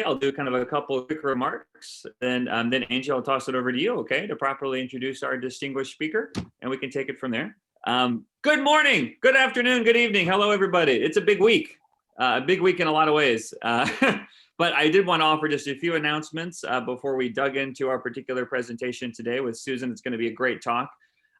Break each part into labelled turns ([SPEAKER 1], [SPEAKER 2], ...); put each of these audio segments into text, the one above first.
[SPEAKER 1] I'll do kind of a couple of quick remarks, and then Angie, I'll toss it over to you, okay, to properly introduce our distinguished speaker, and we can take it from there. Good morning, good afternoon, good evening. Hello, everybody. It's a big week in a lot of ways. But I did want to offer just a few announcements before we dug into our particular presentation today with Susan. It's going to be a great talk.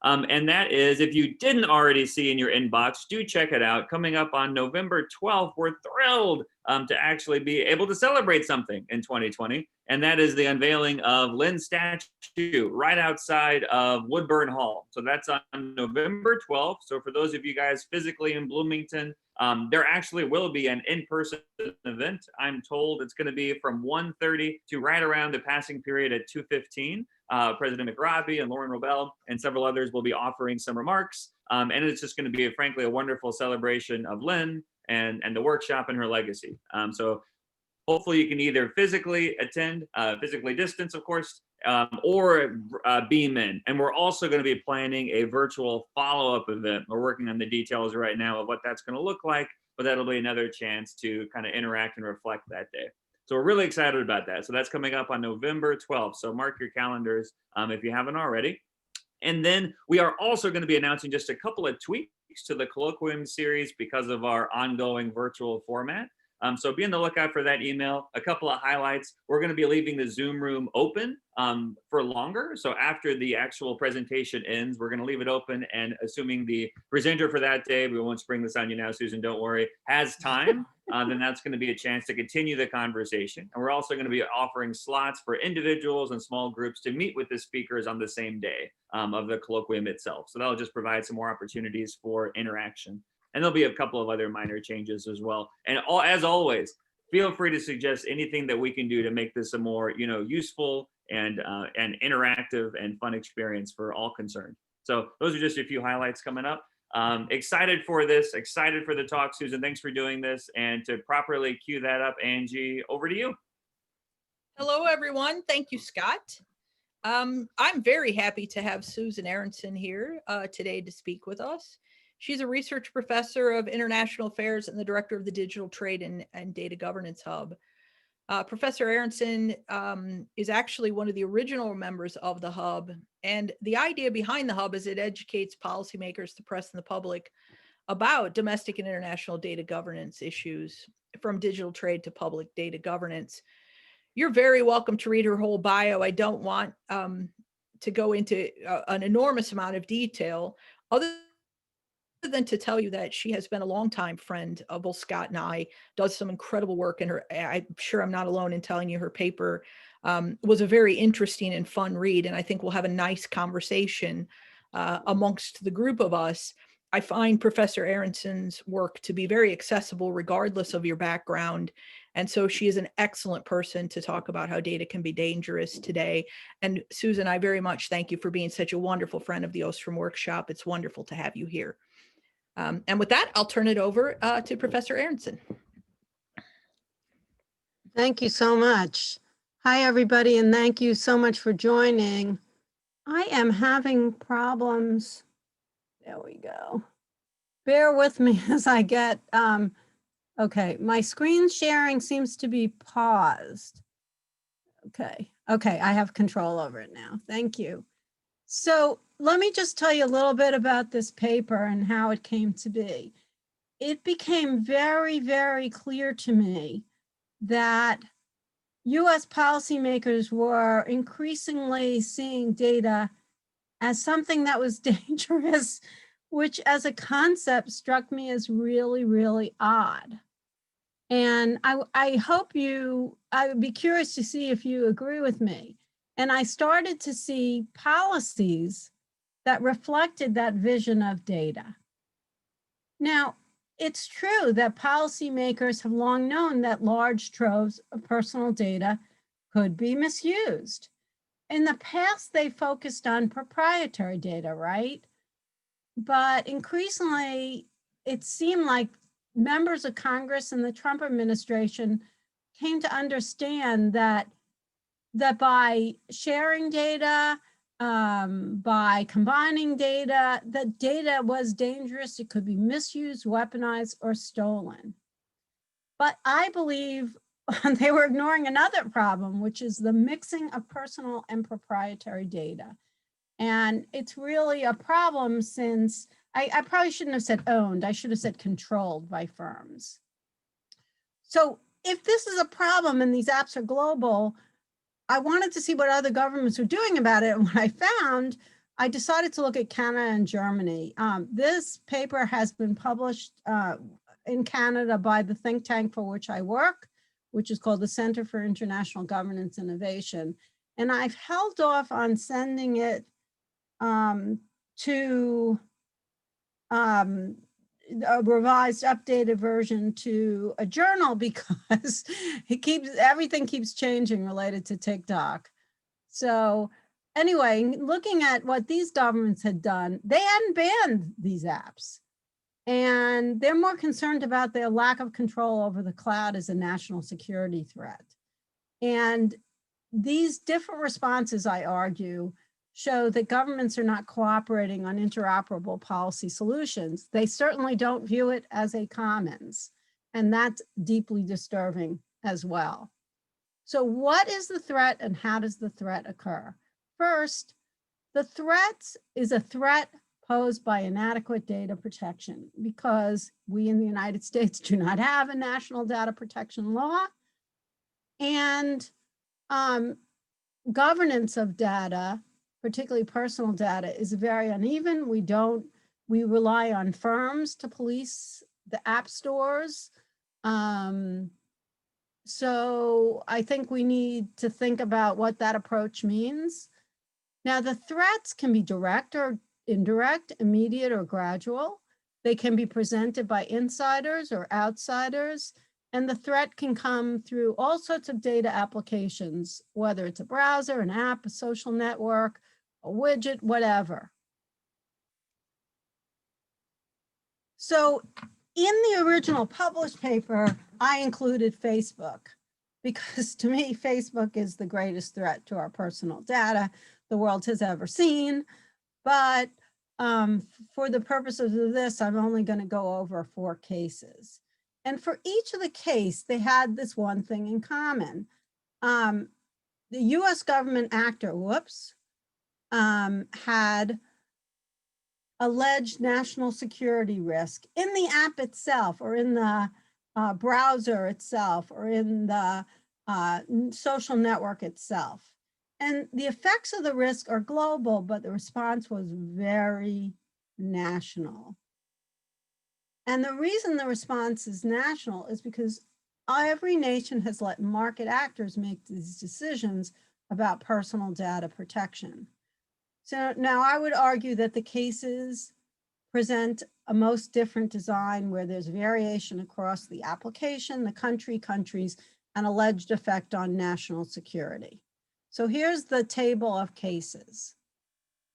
[SPEAKER 1] And that is, if you didn't already see in your inbox, do check it out. Coming up on November 12th, we're thrilled to actually be able to celebrate something in 2020. And that is the unveiling of Lynn's statue right outside of Woodburn Hall. So that's on November 12th. So for those of you guys physically in Bloomington, there actually will be an in-person event. I'm told it's going to be from 1:30 to right around the passing period at 2:15. President McRobbie and Lauren Robel and several others will be offering some remarks. And it's just going to be, frankly, a wonderful celebration of Lynn and the workshop and her legacy. So hopefully you can either physically attend, physically distance, of course, or beam in. And we're also going to be planning a virtual follow-up event. We're working on the details right now of what that's going to look like, but that'll be another chance to kind of interact and reflect that day. So we're really excited about that. So that's coming up on November 12th. So mark your calendars if you haven't already. And then we are also going to be announcing just a couple of tweaks to the Colloquium series because of our ongoing virtual format. So be on the lookout for that email. A couple of highlights. We're going to be leaving the Zoom room open for longer. So after the actual presentation ends, we're going to leave it open. And assuming the presenter for that day, we won't spring this on you now, Susan, don't worry, has time, then that's going to be a chance to continue the conversation. And we're also going to be offering slots for individuals and small groups to meet with the speakers on the same day of the colloquium itself. So that'll just provide some more opportunities for interaction. And there'll be a couple of other minor changes as well. And as always, feel free to suggest anything that we can do to make this a more, useful and interactive and fun experience for all concerned. So those are just a few highlights coming up. Excited for this, excited for the talk, Susan. Thanks for doing this. And to properly cue that up, Angie, over to you.
[SPEAKER 2] Hello, everyone. Thank you, Scott. I'm very happy to have Susan Aaronson here today to speak with us. She's a research professor of international affairs and the director of the Digital Trade and Data Governance Hub. Professor Aaronson is actually one of the original members of the Hub. And the idea behind the Hub is it educates policymakers, the press, and the public about domestic and international data governance issues, from digital trade to public data governance. You're very welcome to read her whole bio. I don't want to go into an enormous amount of detail, other than to tell you that she has been a longtime friend of both Scott and I, does some incredible work, and I'm sure I'm not alone in telling you her paper was a very interesting and fun read, and I think we'll have a nice conversation amongst the group of us. I find Professor Aaronson's work to be very accessible regardless of your background, and so she is an excellent person to talk about how data can be dangerous today. And Susan, I very much thank you for being such a wonderful friend of the Ostrom Workshop. It's wonderful to have you here. And with that, I'll turn it over to Professor Aaronson.
[SPEAKER 3] Thank you so much. Hi, everybody, and thank you so much for joining. I am having problems. There we go. Bear with me as I get, okay, my screen sharing seems to be paused. Okay, I have control over it now. Thank you. So let me just tell you a little bit about this paper and how it came to be. It became very, very clear to me that US policymakers were increasingly seeing data as something that was dangerous, which as a concept struck me as really, really odd. And I hope I would be curious to see if you agree with me. And I started to see policies that reflected that vision of data. Now, it's true that policymakers have long known that large troves of personal data could be misused. In the past, they focused on proprietary data, right? But increasingly, it seemed like members of Congress and the Trump administration came to understand that by sharing data, by combining data, that data was dangerous. It could be misused, weaponized, or stolen. But I believe they were ignoring another problem, which is the mixing of personal and proprietary data. And it's really a problem since I probably shouldn't have said owned, I should have said controlled by firms. So if this is a problem and these apps are global, I wanted to see what other governments were doing about it. And what I found, I decided to look at Canada and Germany. This paper has been published in Canada by the think tank for which I work, which is called the Center for International Governance Innovation. And I've held off on sending it to a revised, updated version to a journal because everything keeps changing related to TikTok. So anyway, looking at what these governments had done, they hadn't banned these apps. And they're more concerned about their lack of control over the cloud as a national security threat. And these different responses, I argue, show that governments are not cooperating on interoperable policy solutions. They certainly don't view it as a commons, and that's deeply disturbing as well. So what is the threat and how does the threat occur? First, the threat is a threat posed by inadequate data protection because we in the United States do not have a national data protection law, and governance of data, particularly personal data, is very uneven. We rely on firms to police the app stores. So I think we need to think about what that approach means. Now, the threats can be direct or indirect, immediate or gradual. They can be presented by insiders or outsiders. And the threat can come through all sorts of data applications, whether it's a browser, an app, a social network, a widget, whatever. So in the original published paper, I included Facebook because to me, Facebook is the greatest threat to our personal data the world has ever seen. But for the purposes of this, I'm only going to go over 4 cases. And for each of the case, they had this one thing in common. The US government actor, had alleged national security risk in the app itself or in the browser itself or in the social network itself. And the effects of the risk are global, but the response was very national. And the reason the response is national is because every nation has let market actors make these decisions about personal data protection. So now I would argue that the cases present a most different design where there's variation across the application, the countries, and alleged effect on national security. So here's the table of cases,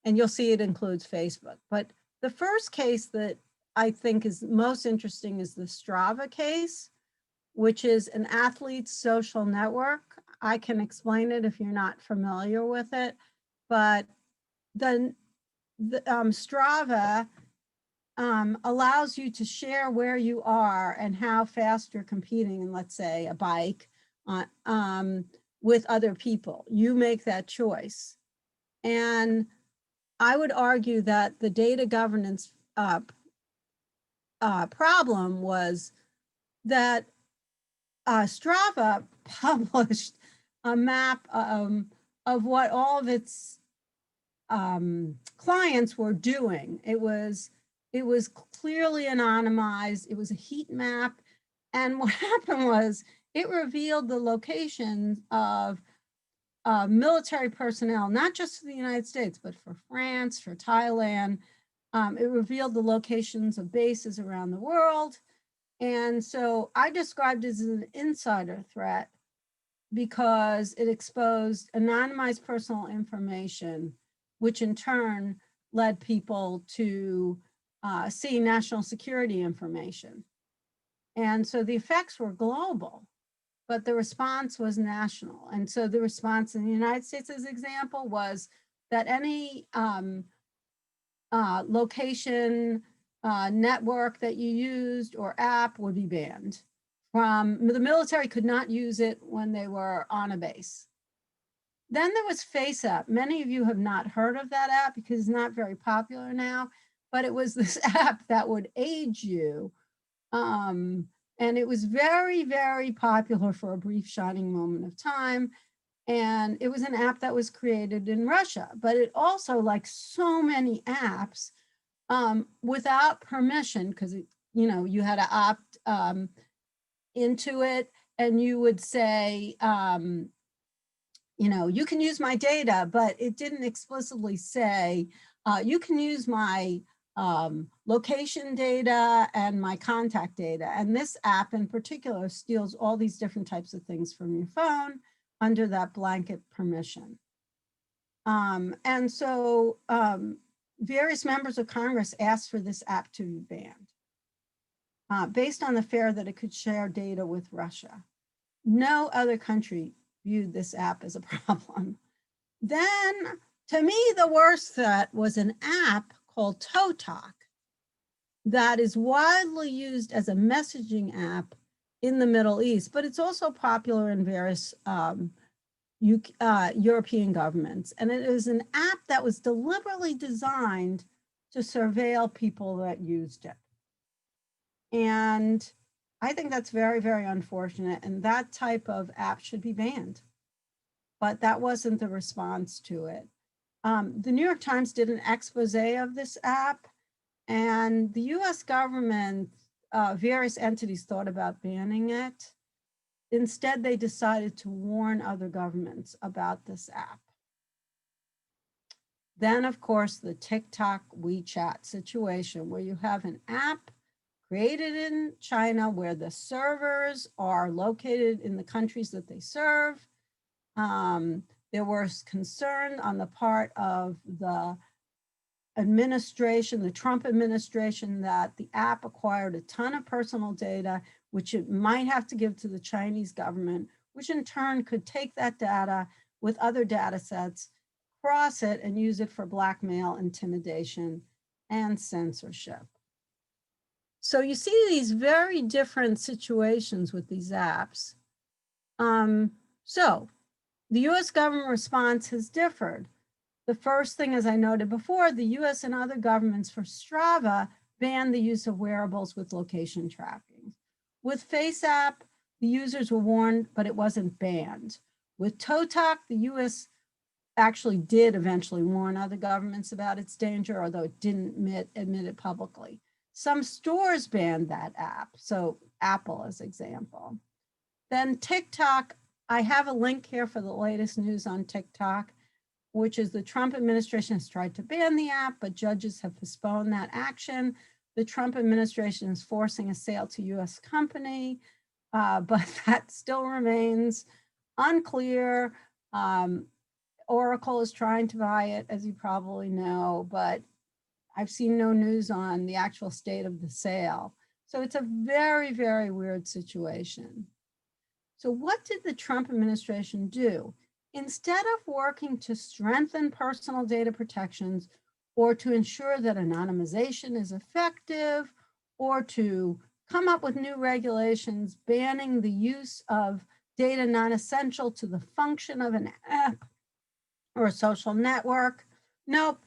[SPEAKER 3] and you'll see it includes Facebook. But the first case that I think is most interesting is the Strava case, which is an athlete's social network. I can explain it if you're not familiar with it, but the Strava allows you to share where you are and how fast you're competing in, let's say, a bike with other people. You make that choice. And I would argue that the data governance problem was that Strava published a map of what all of its clients were doing. It was clearly anonymized. It was a heat map. And what happened was it revealed the locations of military personnel, not just for the United States, but for France, for Thailand. It revealed the locations of bases around the world. And so I described it as an insider threat because it exposed anonymized personal information, which in turn led people to see national security information. And so the effects were global, but the response was national. And so the response in the United States, as an example, was that any location network that you used or app would be banned from the military could not use it when they were on a base. Then there was FaceApp. Many of you have not heard of that app because it's not very popular now, but it was this app that would age you. And it was very, very popular for a brief shining moment of time. And it was an app that was created in Russia, but it also, like so many apps, without permission, because you had to opt into it, and you would say, you can use my data, but it didn't explicitly say, you can use my location data and my contact data. And this app in particular steals all these different types of things from your phone under that blanket permission. And so various members of Congress asked for this app to be banned based on the fear that it could share data with Russia. No other country viewed this app as a problem. Then, to me, the worst threat was an app called ToeTalk that is widely used as a messaging app in the Middle East, but it's also popular in various European governments. And it is an app that was deliberately designed to surveil people that used it. And I think that's very, very unfortunate. And that type of app should be banned. But that wasn't the response to it. The New York Times did an expose of this app, and the US government, various entities thought about banning it. Instead, they decided to warn other governments about this app. Then, of course, the TikTok WeChat situation, where you have an app created in China where the servers are located in the countries that they serve. There was concern on the part of the administration, the Trump administration, that the app acquired a ton of personal data, which it might have to give to the Chinese government, which in turn could take that data with other data sets, cross it, and use it for blackmail, intimidation, and censorship. So you see these very different situations with these apps. So the US government response has differed. The first thing, as I noted before, the US and other governments for Strava banned the use of wearables with location tracking. With FaceApp, the users were warned, but it wasn't banned. With ToeTalk, the US actually did eventually warn other governments about its danger, although it didn't admit it publicly. Some stores banned that app, so Apple as example. Then TikTok, I have a link here for the latest news on TikTok, which is the Trump administration has tried to ban the app, but judges have postponed that action. The Trump administration is forcing a sale to US company, but that still remains unclear. Oracle is trying to buy it, as you probably know, but I've seen no news on the actual state of the sale. So it's a very, very weird situation. So what did the Trump administration do? Instead of working to strengthen personal data protections or to ensure that anonymization is effective or to come up with new regulations banning the use of data non-essential to the function of an app or a social network, nope.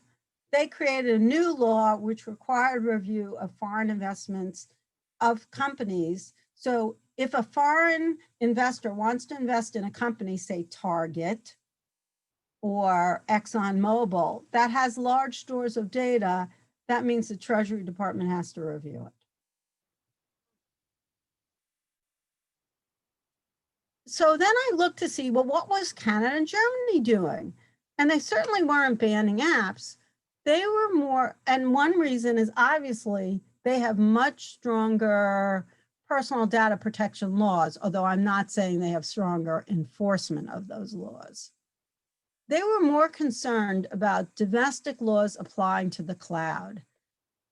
[SPEAKER 3] They created a new law which required review of foreign investments of companies. So if a foreign investor wants to invest in a company, say Target or ExxonMobil, that has large stores of data, that means the Treasury Department has to review it. So then I looked to see, well, what was Canada and Germany doing? And they certainly weren't banning apps. They were more, and one reason is obviously they have much stronger personal data protection laws, although I'm not saying they have stronger enforcement of those laws. They were more concerned about domestic laws applying to the cloud.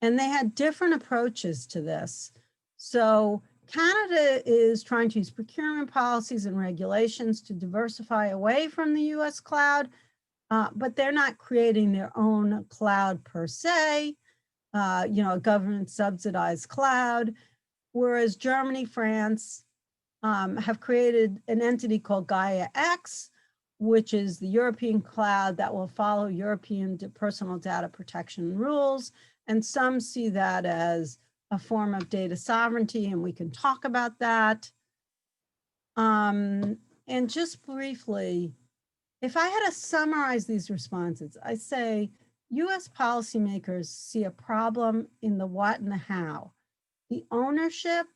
[SPEAKER 3] And they had different approaches to this. So Canada is trying to use procurement policies and regulations to diversify away from the US cloud, but they're not creating their own cloud per se, a government subsidized cloud. Whereas Germany, France, have created an entity called Gaia X, which is the European cloud that will follow European personal data protection rules. And some see that as a form of data sovereignty, and we can talk about that. And just briefly, if I had to summarize these responses, I say US policymakers see a problem in the what and the how, the ownership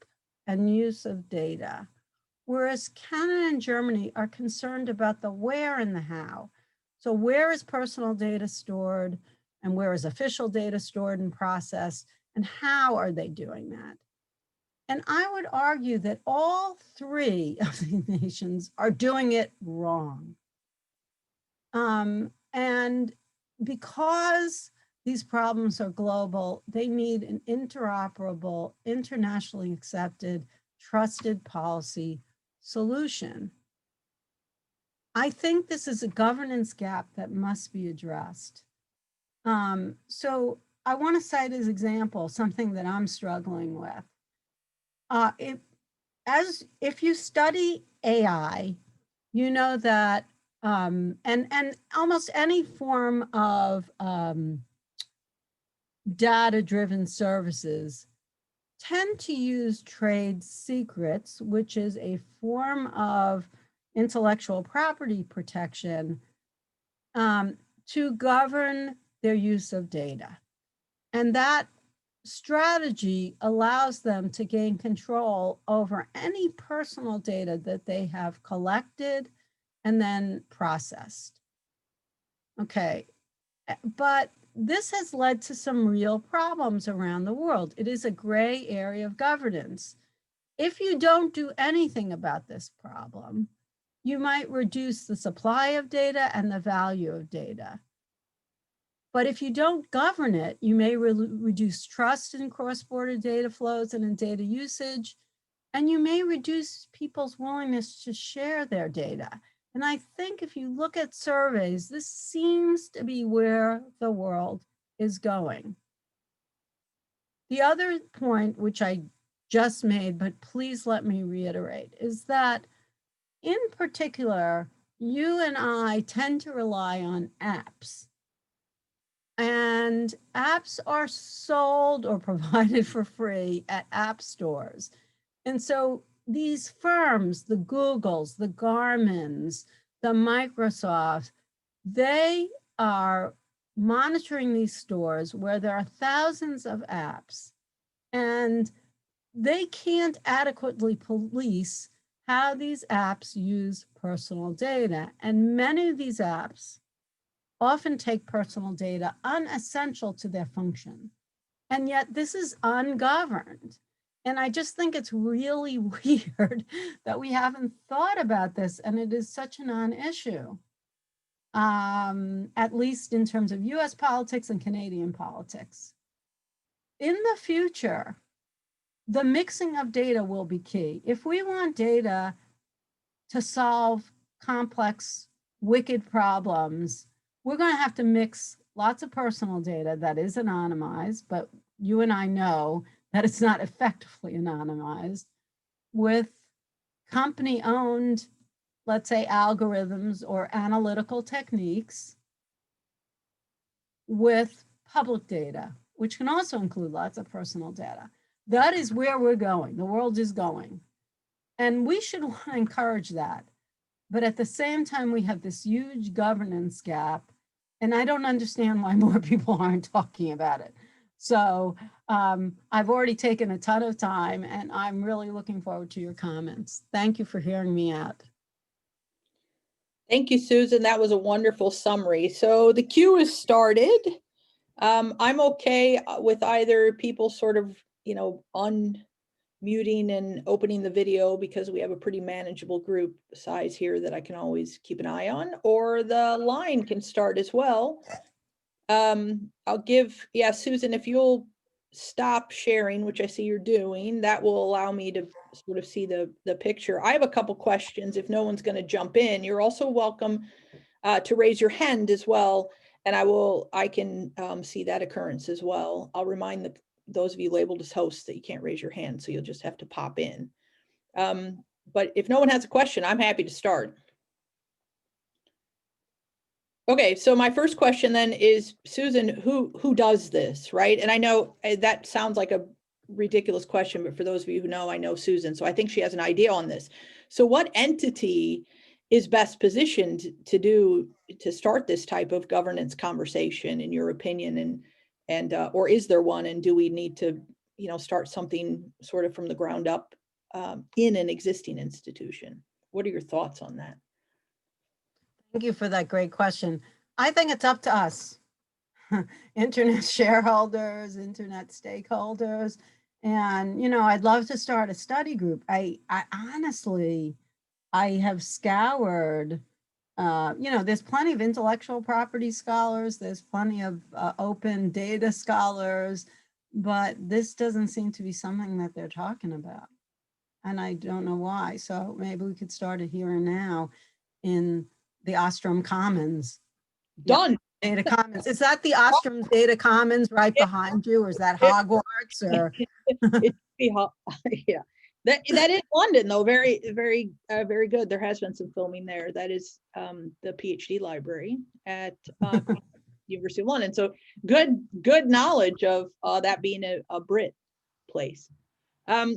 [SPEAKER 3] and use of data, whereas Canada and Germany are concerned about the where and the how. So where is personal data stored, and where is official data stored and processed, and how are they doing that? And I would argue that all three of these nations are doing it wrong. And because these problems are global, they need an interoperable, internationally accepted, trusted policy solution. I think this is a governance gap that must be addressed. So I want to cite as example something that I'm struggling with. If you study AI, you know that and almost any form of data-driven services tend to use trade secrets, which is a form of intellectual property protection, to govern their use of data. And that strategy allows them to gain control over any personal data that they have collected and then processed. Okay, but this has led to some real problems around the world. It is a gray area of governance. If you don't do anything about this problem, you might reduce the supply of data and the value of data. But if you don't govern it, you may reduce trust in cross-border data flows and in data usage, and you may reduce people's willingness to share their data. And I think if you look at surveys, this seems to be where the world is going. The other point, which I just made, but please let me reiterate, is that in particular, you and I tend to rely on apps. And apps are sold or provided for free at app stores. And so these firms, the Googles, the Garmins, the Microsofts, they are monitoring these stores where there are thousands of apps, and they can't adequately police how these apps use personal data. And many of these apps often take personal data unessential to their function. And yet this is ungoverned. And I just think it's really weird that we haven't thought about this, and it is such a non-issue, at least in terms of US politics and Canadian politics. In the future, the mixing of data will be key. If we want data to solve complex, wicked problems, we're going to have to mix lots of personal data that is anonymized, but you and I know that it's not effectively anonymized, with company-owned, let's say, algorithms or analytical techniques, with public data, which can also include lots of personal data. That is where we're going. The world is going. And we should want to encourage that. But at the same time, we have this huge governance gap, and I don't understand why more people aren't talking about it. So I've already taken a ton of time, and I'm really looking forward to your comments. Thank you for hearing me out.
[SPEAKER 2] Thank you, Susan. That was a wonderful summary. So the queue is started. I'm okay with either people sort of, unmuting and opening the video, because we have a pretty manageable group size here that I can always keep an eye on, or the line can start as well. I'll give, Susan, if you'll stop sharing, which I see you're doing, that will allow me to sort of see the picture. I have a couple questions. If no one's going to jump in, you're also welcome to raise your hand as well, and I can see that occurrence as well. I'll remind those of you labeled as hosts that you can't raise your hand, so you'll just have to pop in. but if no one has a question, I'm happy to start. Okay, so my first question then is, Susan, who does this, right? And I know that sounds like a ridiculous question, but for those of you who know, I know Susan, so I think she has an idea on this. So what entity is best positioned to start this type of governance conversation, in your opinion, and or is there one, and do we need to, start something sort of from the ground up in an existing institution? What are your thoughts on that?
[SPEAKER 3] Thank you for that great question. I think it's up to us, internet shareholders, internet stakeholders. And, I'd love to start a study group. I honestly, I have scoured, there's plenty of intellectual property scholars, there's plenty of open data scholars, but this doesn't seem to be something that they're talking about. And I don't know why. So maybe we could start it here and now in the Ostrom Commons.
[SPEAKER 2] Done.
[SPEAKER 3] Data Commons. Is that the Ostrom Data Commons right behind you, or is that Hogwarts? Or
[SPEAKER 2] yeah, that is London though. Very, very, very good. There has been some filming there. That is the PhD library at University of London. So good knowledge of that being a Brit place.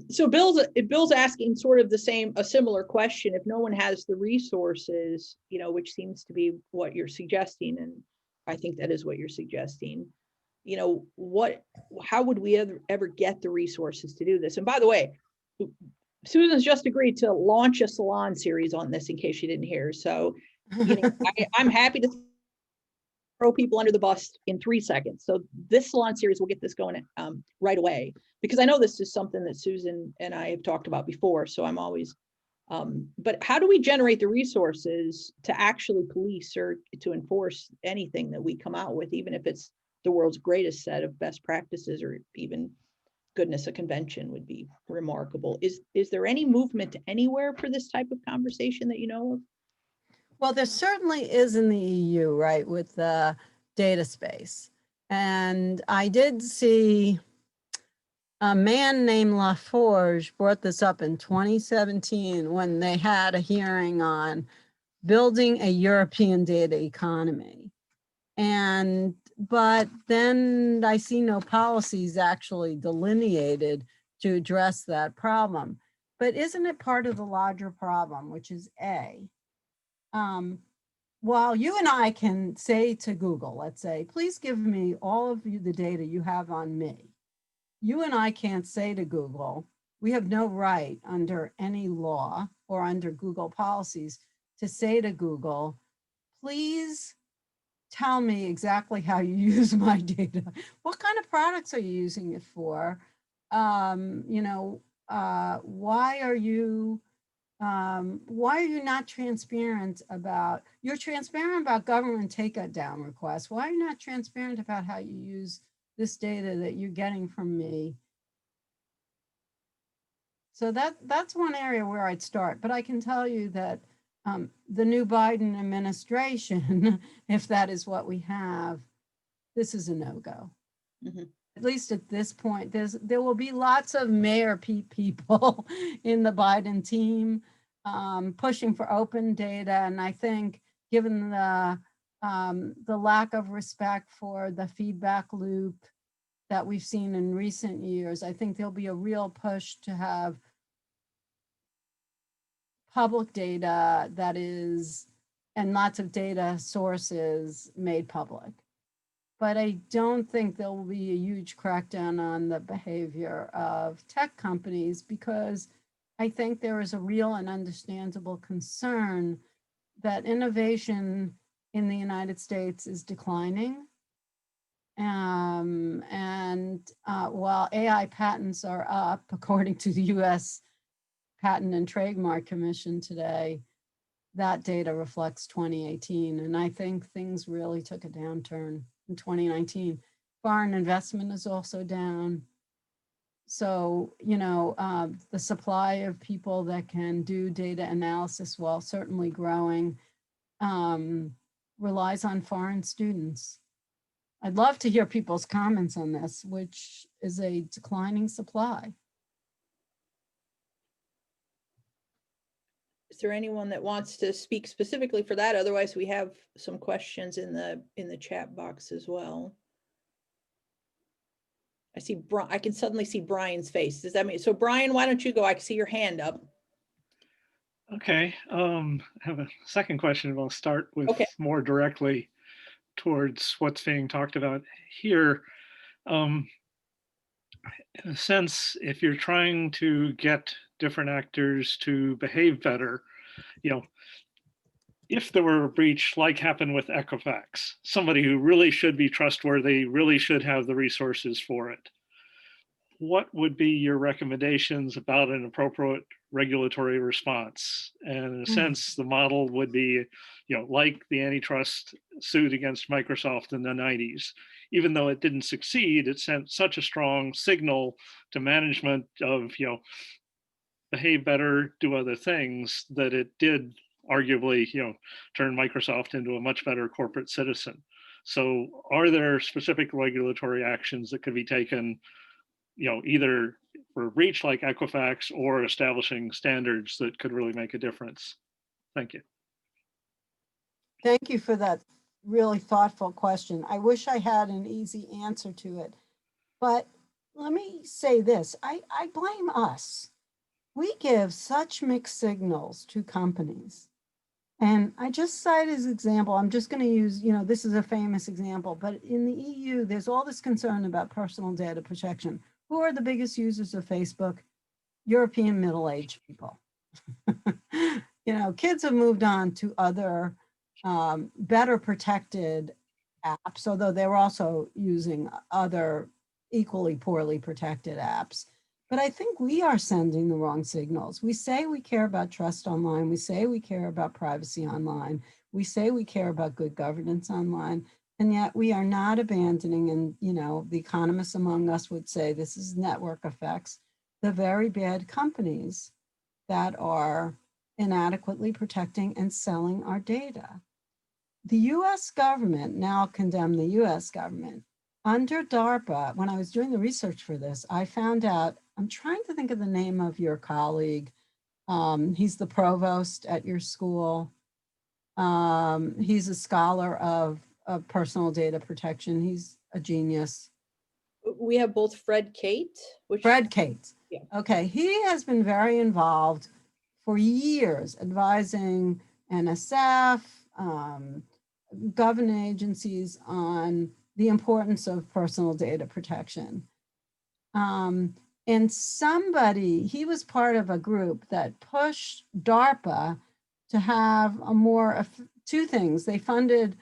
[SPEAKER 2] So Bill's asking sort of a similar question. If no one has the resources, which seems to be what you're suggesting, and I think that is what you're suggesting, how would we ever get the resources to do this? And by the way, Susan's just agreed to launch a salon series on this, in case you didn't hear. So, I'm happy to throw people under the bus in 3 seconds. So this salon series will get this going right away, because I know this is something that Susan and I have talked about before. So I'm always, but how do we generate the resources to actually police or to enforce anything that we come out with, even if it's the world's greatest set of best practices, or even, goodness, a convention would be remarkable. Is there any movement anywhere for this type of conversation that you know of?
[SPEAKER 3] well, there certainly is in the EU, right, with the data space. And I did see a man named Laforge brought this up in 2017 when they had a hearing on building a European data economy. But then I see no policies actually delineated to address that problem. But isn't it part of the larger problem, which is while you and I can say to Google, let's say, please give me all of the data you have on me. You and I can't say to Google, we have no right under any law or under Google policies to say to Google, please tell me exactly how you use my data. What kind of products are you using it for? Why are you not transparent about, you're transparent about government takedown requests. Why are you not transparent about how you use this data that you're getting from me? So that's one area where I'd start. But I can tell you that the new Biden administration, if that is what we have, this is a no-go. Mm-hmm. At least at this point, there will be lots of Mayor Pete people in the Biden team pushing for open data. And I think given the lack of respect for the feedback loop that we've seen in recent years, I think there'll be a real push to have public data that is, and lots of data sources made public. But I don't think there will be a huge crackdown on the behavior of tech companies, because I think there is a real and understandable concern that innovation in the United States is declining. While AI patents are up, according to the US Patent and Trademark Commission today, that data reflects 2018. And I think things really took a downturn in 2019. Foreign investment is also down. So, the supply of people that can do data analysis, while certainly growing, relies on foreign students. I'd love to hear people's comments on this, which is a declining supply.
[SPEAKER 2] there anyone that wants to speak specifically for that? Otherwise, we have some questions in the chat box as well. I see I can suddenly see Brian's face. Does that mean, so Brian, why don't you go? I can see your hand up.
[SPEAKER 4] Okay, I have a second question. I'll start with
[SPEAKER 2] Okay.
[SPEAKER 4] more directly towards what's being talked about here. In a sense, if you're trying to get different actors to behave better, if there were a breach like happened with Equifax, somebody who really should be trustworthy, really should have the resources for it, what would be your recommendations about an appropriate regulatory response? And in a sense, the model would be, like the antitrust suit against Microsoft in the 90s. Even though it didn't succeed, it sent such a strong signal to management of, behave better, do other things, that it did arguably, turn Microsoft into a much better corporate citizen. So are there specific regulatory actions that could be taken, either for a breach like Equifax or establishing standards that could really make a difference? Thank you.
[SPEAKER 3] Thank you for that really thoughtful question. I wish I had an easy answer to it, but let me say this. I blame us. We give such mixed signals to companies. And I just cite as an example, I'm just going to use, this is a famous example, but in the EU, there's all this concern about personal data protection. Who are the biggest users of Facebook? European middle-aged people. Kids have moved on to other better protected apps, although they're also using other equally poorly protected apps. But I think we are sending the wrong signals. We say we care about trust online. We say we care about privacy online. We say we care about good governance online. And yet we are not abandoning, and the economists among us would say this is network effects, the very bad companies that are inadequately protecting and selling our data. The US government, now condemn the US government, under DARPA, when I was doing the research for this, I found out, I'm trying to think of the name of your colleague. He's the provost at your school. He's a scholar of personal data protection. He's a genius.
[SPEAKER 2] We have both Fred Kate.
[SPEAKER 3] Fred Kate.
[SPEAKER 2] Yeah.
[SPEAKER 3] Okay, he has been very involved for years advising NSF, government agencies on the importance of personal data protection. And he was part of a group that pushed DARPA to have two things. They funded,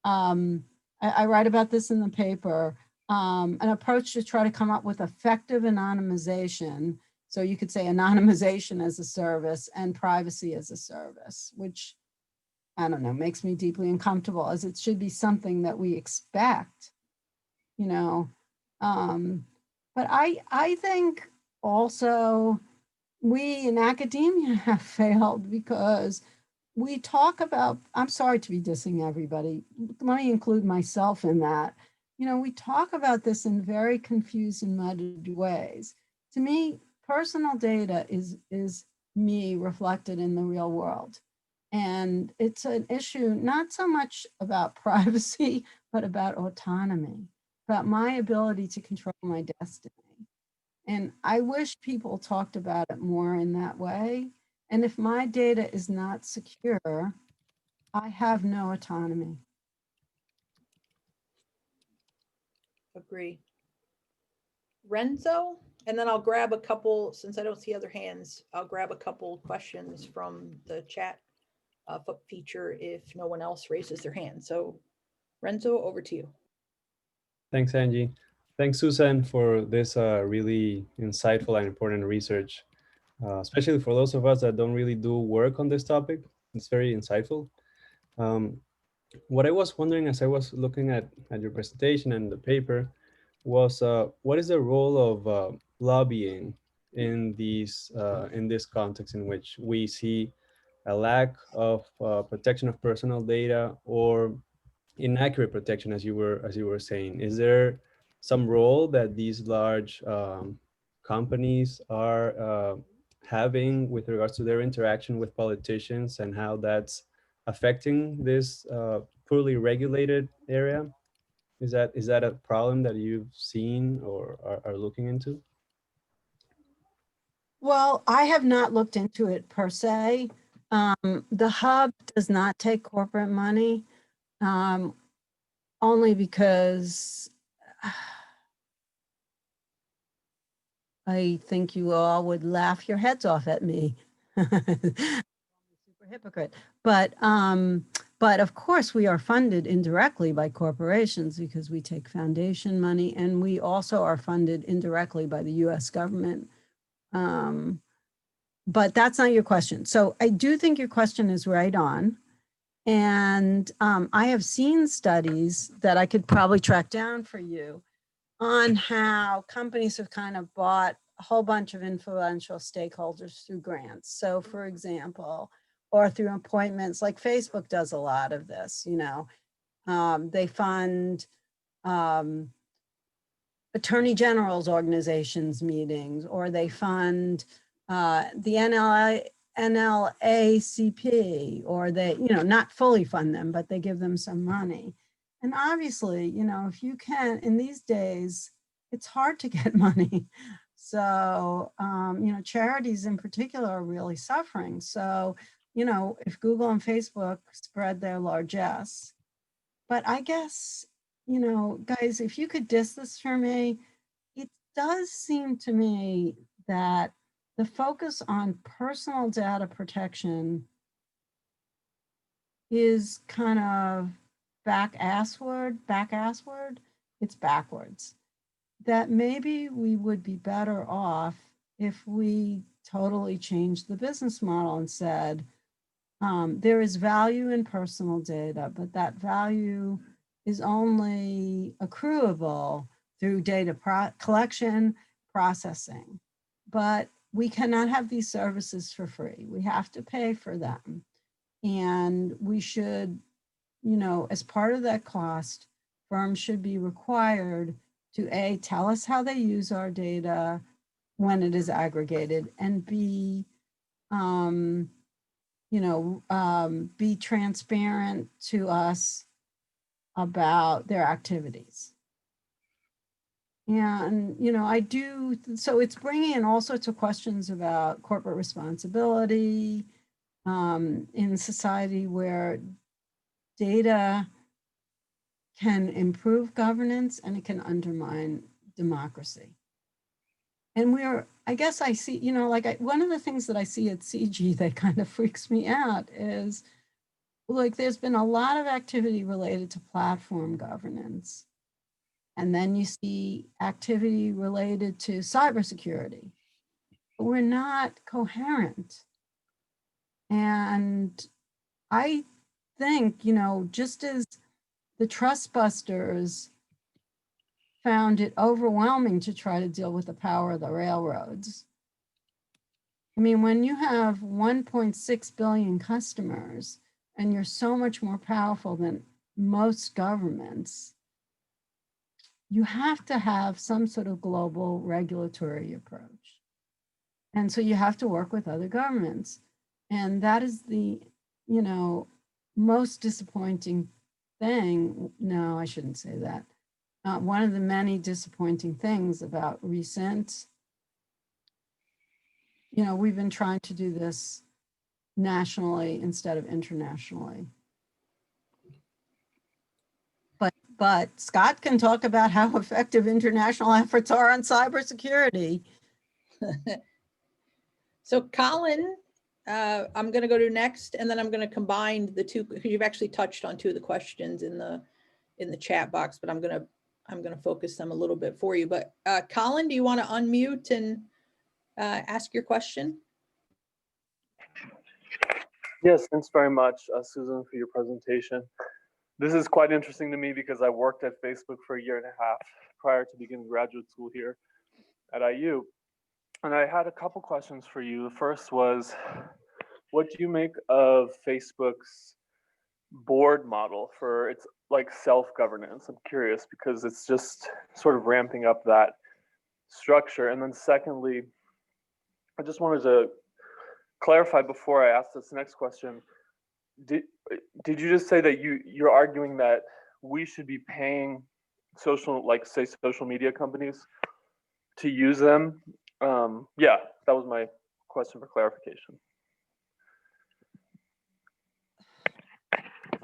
[SPEAKER 3] I write about this in the paper, an approach to try to come up with effective anonymization. So you could say anonymization as a service and privacy as a service, which, I don't know, makes me deeply uncomfortable, as it should be something that we expect, But I think also we in academia have failed because we talk about, I'm sorry to be dissing everybody, let me include myself in that. We talk about this in very confused and muddied ways. To me, personal data is me reflected in the real world. And it's an issue not so much about privacy, but about autonomy, about my ability to control my destiny. And I wish people talked about it more in that way. And if my data is not secure, I have no autonomy.
[SPEAKER 2] Agree. Renzo, and then I'll grab a couple, since I don't see other hands, I'll grab a couple questions from the chat feature if no one else raises their hand. So Renzo, over to you.
[SPEAKER 5] Thanks, Angie. Thanks, Susan, for this really insightful and important research, especially for those of us that don't really do work on this topic. It's very insightful. What I was wondering as I was looking at your presentation and the paper was, what is the role of lobbying in this context in which we see a lack of protection of personal data or inaccurate protection, as you were saying? Is there some role that these large companies are having with regards to their interaction with politicians and how that's affecting this poorly regulated area? Is that a problem that you've seen or are looking into?
[SPEAKER 3] Well, I have not looked into it per se. The hub does not take corporate money, only because I think you all would laugh your heads off at me. Super hypocrite. But of course we are funded indirectly by corporations because we take foundation money, and we also are funded indirectly by the US government. But that's not your question. So I do think your question is right on. And I have seen studies that I could probably track down for you on how companies have kind of bought a whole bunch of influential stakeholders through grants. So for example, or through appointments, like Facebook does a lot of this, you know. They fund attorney general's organizations meetings, or they fund the NLACP, or they, you know, not fully fund them, but they give them some money. And obviously, you know, if you can, in these days, it's hard to get money. So, you know, charities in particular are really suffering. So, you know, if Google and Facebook spread their largesse, but I guess, you know, guys, if you could diss this for me, it does seem to me that the focus on personal data protection is kind of back-assward. It's backwards. That maybe we would be better off if we totally changed the business model and said, there is value in personal data, but that value is only accruable through data collection, processing. But we cannot have these services for free. We have to pay for them. And we should, you know, as part of that cost, firms should be required to A, tell us how they use our data when it is aggregated, and B, you know, be transparent to us about their activities. And, you know, I do, so it's bringing in all sorts of questions about corporate responsibility in society where data can improve governance and it can undermine democracy. And we're, I guess I see, you know, like one of the things that I see at CG that kind of freaks me out is, like, there's been a lot of activity related to platform governance. And then you see activity related to cybersecurity. But we're not coherent. And I think, you know, just as the trust busters found it overwhelming to try to deal with the power of the railroads. I mean, when you have 1.6 billion customers and you're so much more powerful than most governments, you have to have some sort of global regulatory approach. And so you have to work with other governments. And that is the, you know, most disappointing thing. No, I shouldn't say that. One of the many disappointing things about recent, you know, we've been trying to do this nationally instead of internationally. But Scott can talk about how effective international efforts are on cybersecurity.
[SPEAKER 2] So Colin, I'm going to go to next, and then I'm going to combine the two, because you've actually touched on two of the questions in the chat box, but I'm going to focus them a little bit for you. But Colin, do you want to unmute and ask your question?
[SPEAKER 6] Yes, thanks very much, Susan, for your presentation. This is quite interesting to me because I worked at Facebook for 1.5 years prior to beginning graduate school here at IU. And I had a couple questions for you. The first was, what do you make of Facebook's board model for its like self-governance? I'm curious because it's just sort of ramping up that structure. And then secondly, I just wanted to clarify before I ask this next question. Did you just say that you're arguing that we should be paying social media companies to use them? Yeah, that was my question for clarification.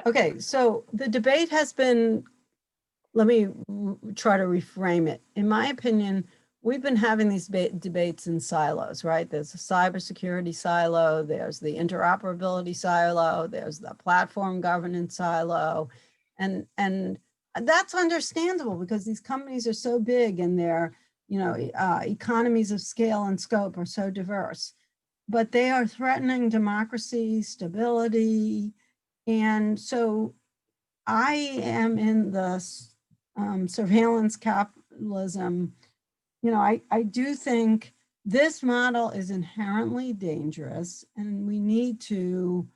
[SPEAKER 3] Okay, so the debate has been, let me try to reframe it. In my opinion, we've been having these debates in silos, right? There's a cybersecurity silo, there's the interoperability silo, there's the platform governance silo, and that's understandable because these companies are so big and their economies of scale and scope are so diverse, but they are threatening democracy, stability, and so I am in the surveillance capitalism. I do think this model is inherently dangerous and we need to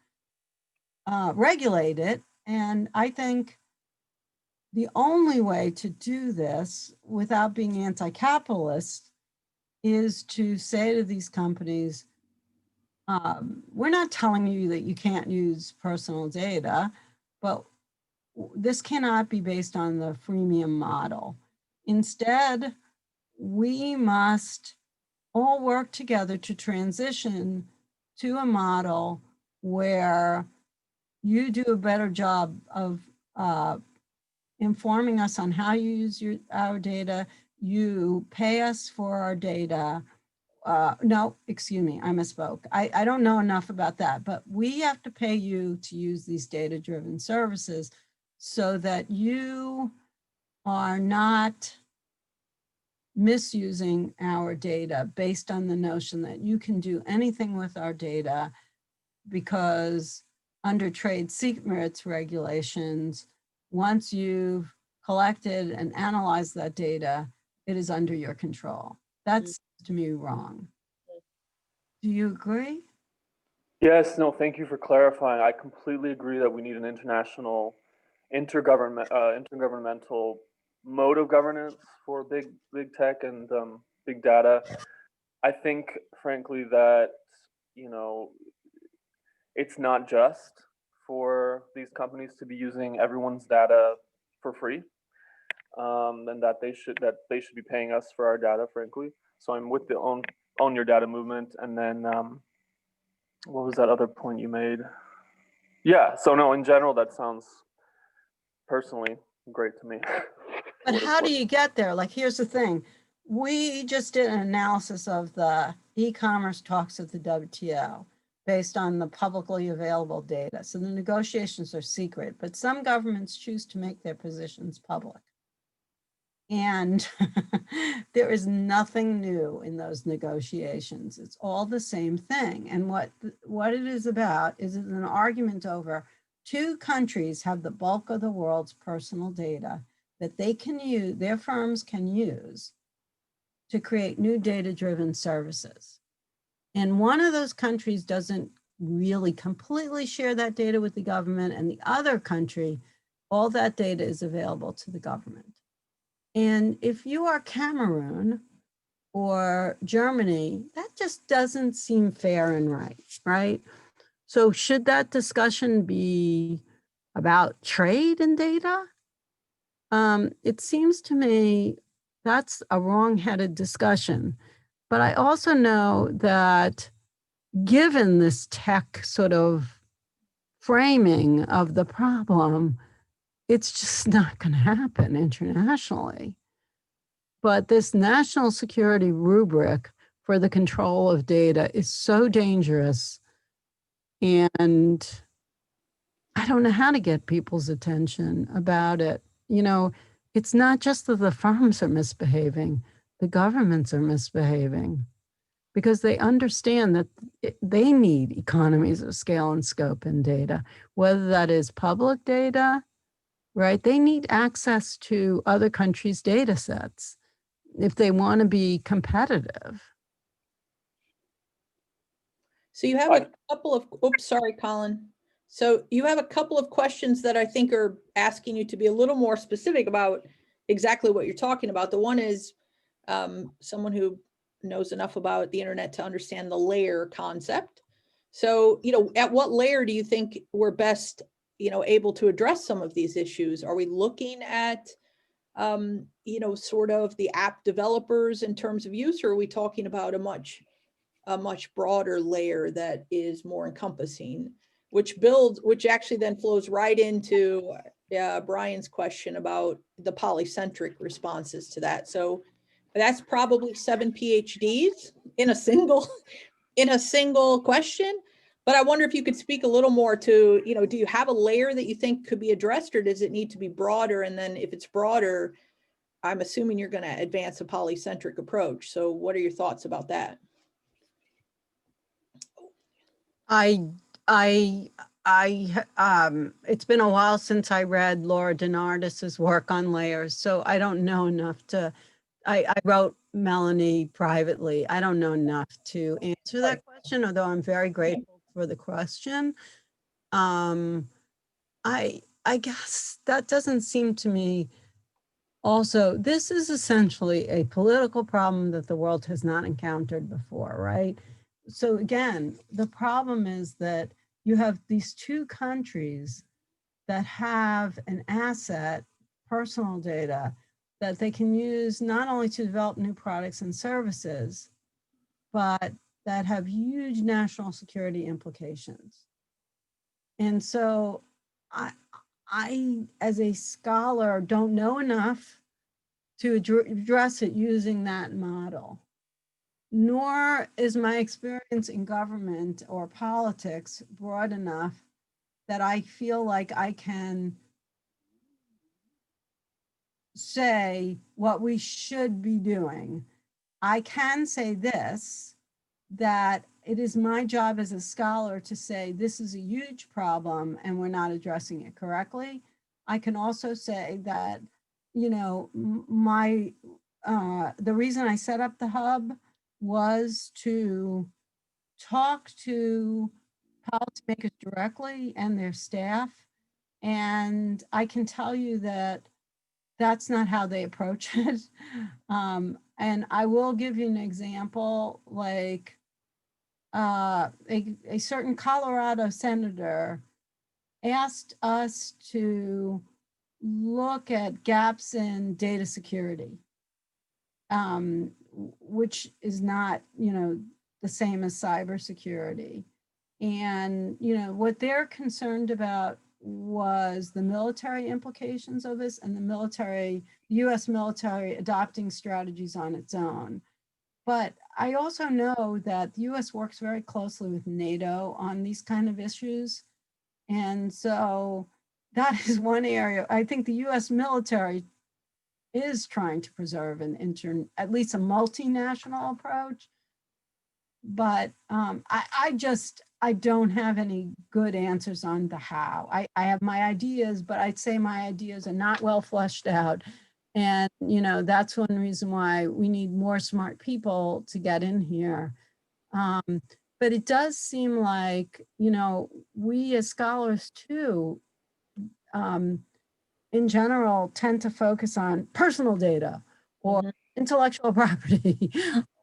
[SPEAKER 3] regulate it. And I think the only way to do this without being anti-capitalist is to say to these companies, we're not telling you that you can't use personal data, but this cannot be based on the freemium model. Instead, we must all work together to transition to a model where you do a better job of informing us on how you use our data, you pay us for our data. No, excuse me, I misspoke. I don't know enough about that, but we have to pay you to use these data-driven services so that you are not misusing our data based on the notion that you can do anything with our data because under trade secrets regulations, once you've collected and analyzed that data, it is under your control. That's to me wrong. Do you agree?
[SPEAKER 6] Yes, no, thank you for clarifying. I completely agree that we need an international, intergovernmental mode of governance for big tech and big data. I think, frankly, that it's not just for these companies to be using everyone's data for free, and that they should be paying us for our data, frankly. So I'm with the own your data movement. And then what was that other point you made? Yeah, so no, in general, that sounds personally great to me.
[SPEAKER 3] But how do you get there? Like, here's the thing. We just did an analysis of the e-commerce talks at the WTO based on the publicly available data. So the negotiations are secret, but some governments choose to make their positions public. And there is nothing new in those negotiations. It's all the same thing. And what it is about is an argument over two countries have the bulk of the world's personal data that they can use, their firms can use to create new data-driven services. And one of those countries doesn't really completely share that data with the government, and the other country, all that data is available to the government. And if you are Cameroon or Germany, that just doesn't seem fair and right? So should that discussion be about trade and data? It seems to me that's a wrong-headed discussion. But I also know that given this tech sort of framing of the problem, it's just not going to happen internationally. But this national security rubric for the control of data is so dangerous. And I don't know how to get people's attention about it. It's not just that the firms are misbehaving, the governments are misbehaving because they understand that they need economies of scale and scope in data, whether that is public data, right? They need access to other countries' data sets if they want to be competitive.
[SPEAKER 2] So you have a couple of, oops, sorry, Colin. So you have a couple of questions that I think are asking you to be a little more specific about exactly what you're talking about. The one is someone who knows enough about the internet to understand the layer concept. So, at what layer do you think we're best, able to address some of these issues? Are we looking at, sort of the app developers in terms of use, or are we talking about a much broader layer that is more encompassing, which actually then flows right into Brian's question about the polycentric responses to that. So that's probably 7 PhDs in a single question. But I wonder if you could speak a little more to, do you have a layer that you think could be addressed, or does it need to be broader? And then if it's broader, I'm assuming you're going to advance a polycentric approach. So what are your thoughts about that?
[SPEAKER 3] It's been a while since I read Laura Denardis's work on layers, so I don't know enough to, I wrote Melanie privately. I don't know enough to answer that question, although I'm very grateful for the question. I guess that doesn't seem to me. Also, this is essentially a political problem that the world has not encountered before, right? So again, the problem is that you have these two countries that have an asset, personal data, that they can use not only to develop new products and services, but that have huge national security implications. And so I, as a scholar, don't know enough to address it using that model. Nor is my experience in government or politics broad enough that I feel like I can say what we should be doing. I can say this, that it is my job as a scholar to say this is a huge problem and we're not addressing it correctly. I can also say that, the reason I set up the hub was to talk to policymakers directly and their staff. And I can tell you that that's not how they approach it. And I will give you an example, like a certain Colorado senator asked us to look at gaps in data security, which is not, the same as cybersecurity. And, what they're concerned about was the military implications of this and the US military adopting strategies on its own. But I also know that the US works very closely with NATO on these kind of issues. And so that is one area. I think the US military is trying to preserve at least a multinational approach. But I don't have any good answers on the how. I have my ideas, but I'd say my ideas are not well fleshed out. And, that's one reason why we need more smart people to get in here. But it does seem like, we as scholars too, in general, tend to focus on personal data or intellectual property,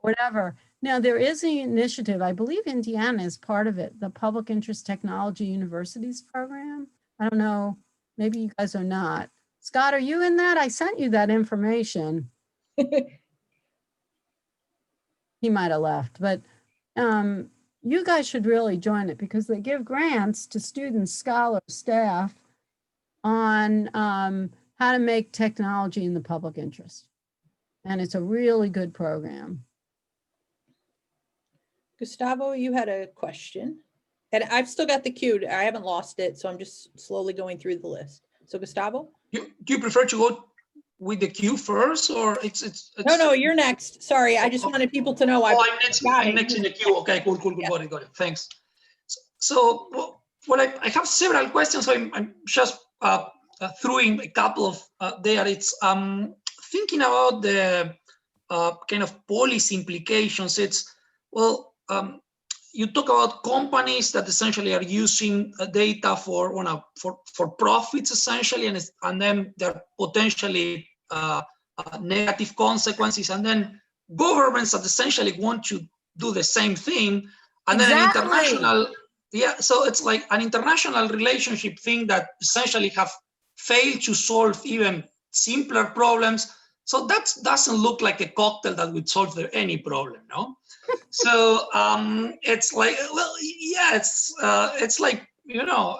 [SPEAKER 3] whatever. Now, there is an initiative, I believe Indiana is part of it, the Public Interest Technology Universities program. I don't know, maybe you guys are not. Scott, are you in that? I sent you that information. He might have left, but you guys should really join it because they give grants to students, scholars, staff on how to make technology in the public interest. And it's a really good program.
[SPEAKER 2] Gustavo, you had a question. And I've still got the queue. I haven't lost it, so I'm just slowly going through the list. So Gustavo?
[SPEAKER 7] Do you prefer to go with the queue first, or it's
[SPEAKER 2] No, you're next. Sorry, I just wanted people to know.
[SPEAKER 7] I'm next in the queue. Okay, cool.
[SPEAKER 2] Yeah.
[SPEAKER 7] Got it. Thanks. So, well, I have several questions. So I'm just throwing a couple of there. It's thinking about the kind of policy implications. It's, well, you talk about companies that essentially are using data for profits essentially, and then there are potentially negative consequences. And then governments that essentially want to do the same thing, and then an
[SPEAKER 3] Exactly.
[SPEAKER 7] international, yeah, so it's like an international relationship thing that essentially have failed to solve even simpler problems. So that doesn't look like a cocktail that would solve any problem, no? So it's like, well, yeah, it's like, you know,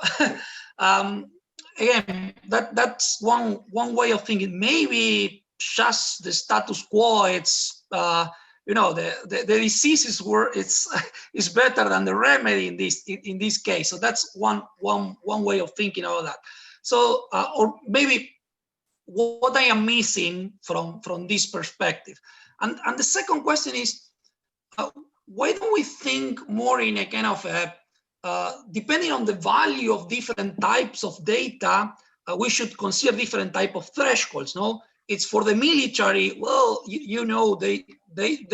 [SPEAKER 7] again, that's one way of thinking. Maybe just the status quo. It's you know, the disease is where it's is better than the remedy in this case. So that's one way of thinking about that. So or maybe what I am missing from this perspective. And the second question is, why don't we think more in a kind of a, depending on the value of different types of data, we should consider different type of thresholds, no? It's for the military, well, you know, they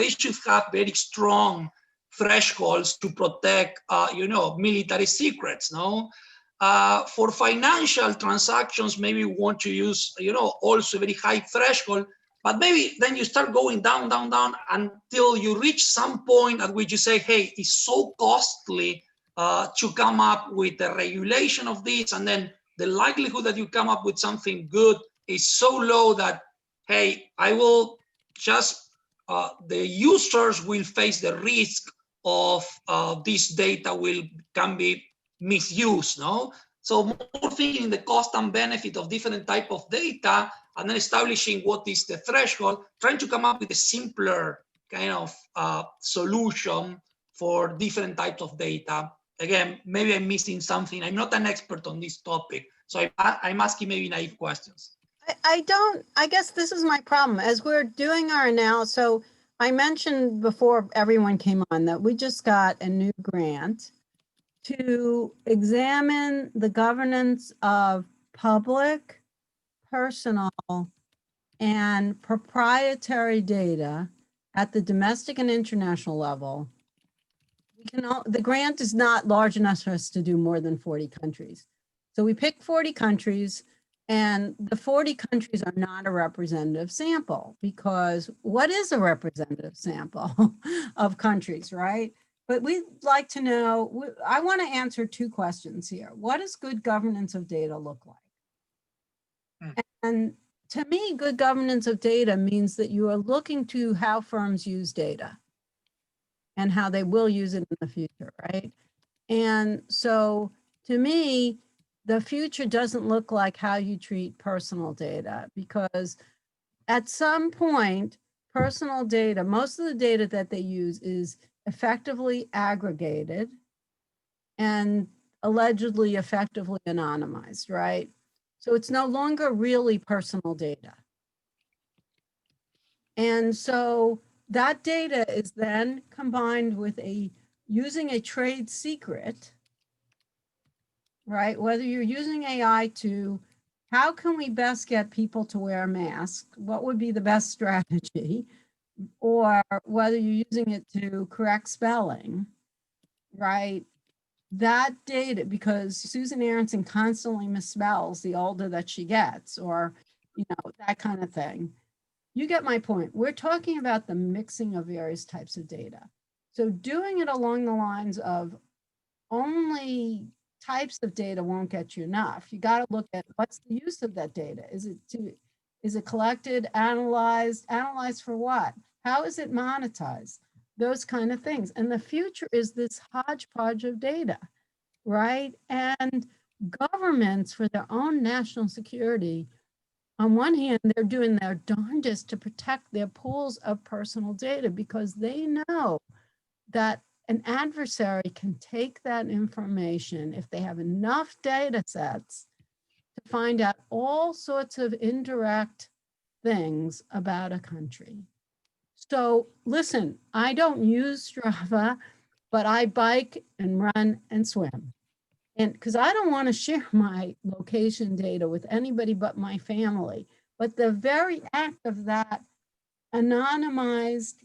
[SPEAKER 7] should have very strong thresholds to protect, you know, military secrets, no? For financial transactions, maybe we want to use, you know, also very high threshold, but maybe then you start going down until you reach some point at which you say, hey, it's so costly to come up with the regulation of this, and then the likelihood that you come up with something good is so low that, hey, I will just, the users will face the risk of this data can be misused, no? So more thinking in the cost and benefit of different type of data, and then establishing what is the threshold, trying to come up with a simpler kind of solution for different types of data. Again, maybe I'm missing something. I'm not an expert on this topic, so I'm asking maybe naive questions.
[SPEAKER 3] I guess this is my problem. As we're doing our analysis, so I mentioned before everyone came on that we just got a new grant to examine the governance of public, personal, and proprietary data at the domestic and international level. The grant is not large enough for us to do more than 40 countries. So we picked 40 countries, and the 40 countries are not a representative sample, because what is a representative sample of countries, right? But we'd like to know, I want to answer two questions here. What does good governance of data look like? And to me, good governance of data means that you are looking to how firms use data and how they will use it in the future, right? And so to me, the future doesn't look like how you treat personal data, because at some point, personal data, most of the data that they use is effectively aggregated and allegedly effectively anonymized, right? So it's no longer really personal data. And so that data is then combined with using a trade secret, right? Whether you're using AI to, how can we best get people to wear a mask? What would be the best strategy? Or whether you're using it to correct spelling, right? That data, because Susan Aaronson constantly misspells the older that she gets, or, you know, that kind of thing. You get my point. We're talking about the mixing of various types of data. So doing it along the lines of only types of data won't get you enough. You got to look at what's the use of that data. Is it collected, analyzed for what? How is it monetized? Those kind of things. And the future is this hodgepodge of data, right? And governments, for their own national security, on one hand, they're doing their darndest to protect their pools of personal data, because they know that an adversary can take that information, if they have enough data sets, to find out all sorts of indirect things about a country. So listen, I don't use Strava, but I bike and run and swim. And because I don't want to share my location data with anybody but my family. But the very act of that anonymized,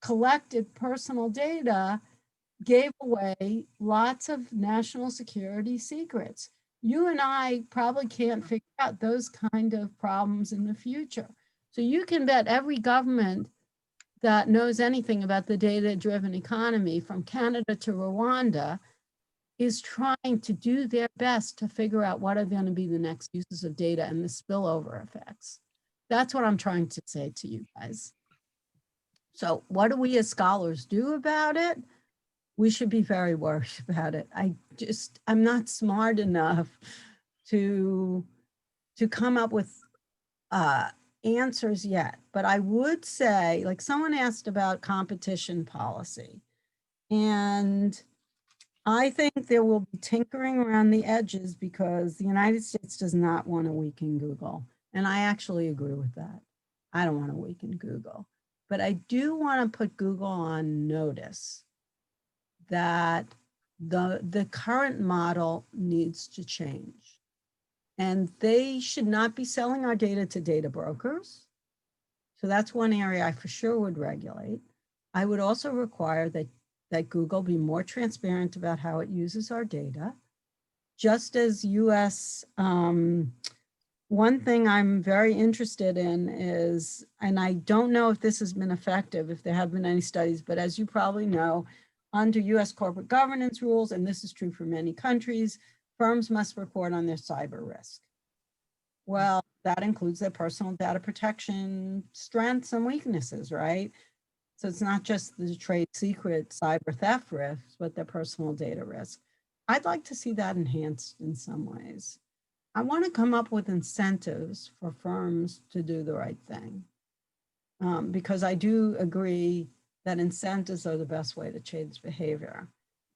[SPEAKER 3] collected personal data gave away lots of national security secrets. You and I probably can't figure out those kind of problems in the future. So you can bet every government that knows anything about the data-driven economy from Canada to Rwanda is trying to do their best to figure out what are going to be the next uses of data and the spillover effects. That's what I'm trying to say to you guys. So what do we as scholars do about it? We should be very worried about it. I'm not smart enough to come up with answers yet, but I would say, like someone asked about competition policy, and I think there will be tinkering around the edges because the United States does not want to weaken Google. And I actually agree with that. I don't want to weaken Google, but I do want to put Google on notice that the current model needs to change. And they should not be selling our data to data brokers. So that's one area I for sure would regulate. I would also require that Google be more transparent about how it uses our data. Just as US, one thing I'm very interested in is, and I don't know if this has been effective, if there have been any studies, but as you probably know, under US corporate governance rules, and this is true for many countries, firms must report on their cyber risk. Well, that includes their personal data protection strengths and weaknesses, right? So it's not just the trade secret cyber theft risks, but their personal data risk. I'd like to see that enhanced in some ways. I want to come up with incentives for firms to do the right thing, because I do agree that incentives are the best way to change behavior.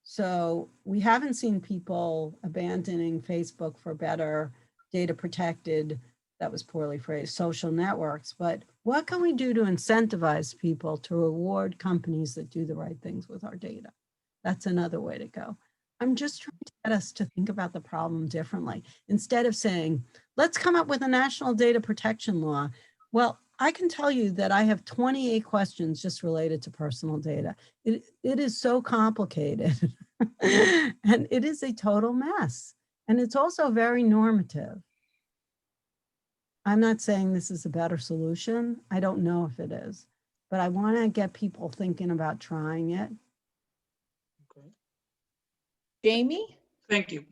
[SPEAKER 3] So we haven't seen people abandoning Facebook for better data protected, that was poorly phrased, social networks, but what can we do to incentivize people to reward companies that do the right things with our data? That's another way to go. I'm just trying to get us to think about the problem differently. Instead of saying, let's come up with a national data protection law. Well, I can tell you that I have 28 questions just related to personal data. It is so complicated and it is a total mess. And it's also very normative. I'm not saying this is a better solution. I don't know if it is, but I want to get people thinking about trying it.
[SPEAKER 7] Okay.
[SPEAKER 2] Jamie?
[SPEAKER 7] Thank you.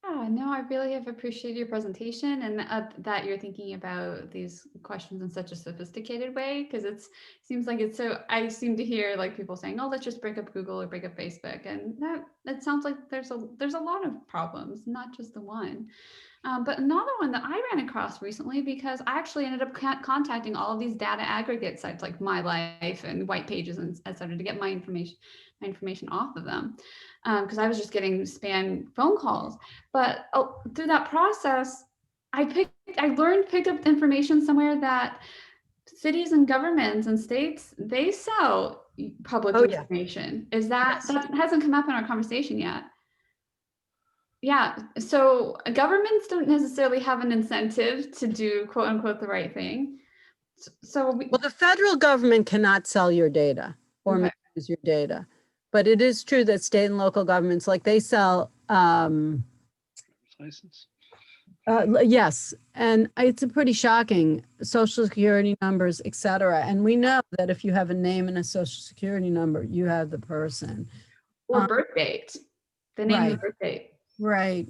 [SPEAKER 8] Yeah, no, I really have appreciated your presentation and that you're thinking about these questions in such a sophisticated way, because it seems like it's so, I seem to hear like people saying, oh, let's just break up Google or break up Facebook. And that sounds like there's a lot of problems, not just the one. But another one that I ran across recently, because I actually ended up contacting all of these data aggregate sites like My Life and White Pages and et cetera to get my information off of them, because I was just getting spam phone calls. But through that process, I picked up information somewhere that cities and governments and states, they sell public information. Is that hasn't come up in our conversation yet? Yeah, so governments don't necessarily have an incentive to do quote unquote the right thing. Well,
[SPEAKER 3] the federal government cannot sell your data or misuse your data, but it is true that state and local governments, like they sell
[SPEAKER 4] License.
[SPEAKER 3] yes, and it's a pretty shocking, social security numbers, et cetera. And we know that if you have a name and a social security number, you have the person.
[SPEAKER 8] Or birth date, the name and birth date.
[SPEAKER 3] Right.